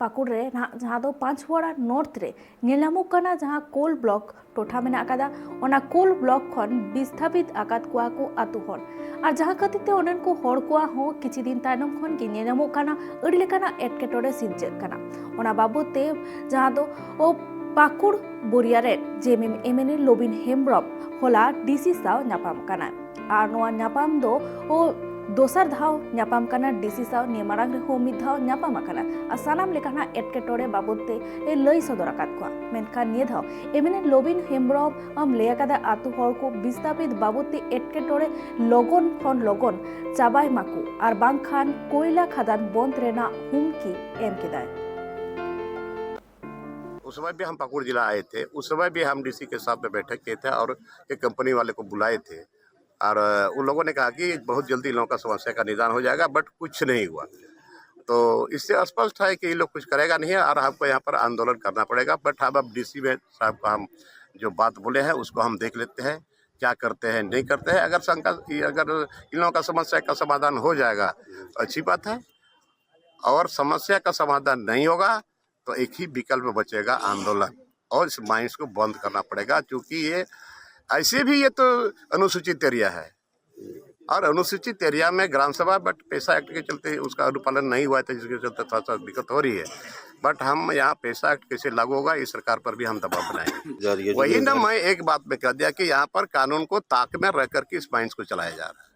पाकुड़ रे जहाँ दो पांचवाड़ा नॉर्थ रे नेलामो कना जहाँ कोल ब्लॉक टोठा में आकादा ओना कोल ब्लॉक खन विस्थापित आकाद कुआ को आतु हर और जहाँ खातिर ओनन को हर कुआ हो किछि दिन तायनम खन कि नेलामो कना अड़ी लेकाना एटकेटोरे सिरजेक कना ओना बाबूते जहाँ दो ओ पाकुड़ बोरिया रे जेएमएम एमएनए लोबिन हेम्ब्रम होला डीसी साव नापाम कना और नोआ नापाम दो ओ दोसर धाव नापाम कना डीसी साव नियमारांग रे हो मिद धाव नापाम कना आ सानाम लेकाना एटकेटोरे बाबूते ए लई सदर आकाद कुआ मेनखान निये धाव एमएनए लोबिन हेम्ब्रम अम लेयाकादा आतु हर को विस्थापित बाबूते एटकेटोरे लगन खन लगन चाबाय माकु और बांखान कोयला खदान बंद रेना हुमकी एम केदाय। उस समय भी हम पाकुड़ जिला आए थे, उस समय भी हम डीसी के साथ में बैठक किए थे और एक कंपनी वाले को बुलाए थे और उन लोगों ने कहा कि बहुत जल्दी इन लोगों का समस्या का निदान हो जाएगा, बट कुछ नहीं हुआ। तो इससे स्पष्ट है कि ये लोग कुछ करेगा नहीं और हमको यहाँ पर आंदोलन करना पड़ेगा। बट हम अब डीसी में साहब को हम जो बात बोले हैं उसको हम देख लेते हैं, क्या करते हैं नहीं करते हैं। अगर इन लोगों का समस्या का समाधान हो जाएगा अच्छी बात है, और समस्या का समाधान नहीं होगा तो एक ही विकल्प बचेगा आंदोलन, और इस माइंस को बंद करना पड़ेगा। क्योंकि ये ऐसे भी ये तो अनुसूचित एरिया है और अनुसूचित एरिया में ग्राम सभा बट पैसा एक्ट के चलते उसका अनुपालन नहीं हुआ था, जिसके चलते थोड़ा सा दिक्कत हो रही है। बट हम यहाँ पैसा एक्ट कैसे लागू होगा इस सरकार पर भी हम दबाव बनाएंगे। वही ना मैं एक बात में कह दिया कि यहाँ पर कानून को ताक में रह करके इस माइंस को चलाया जा रहा है।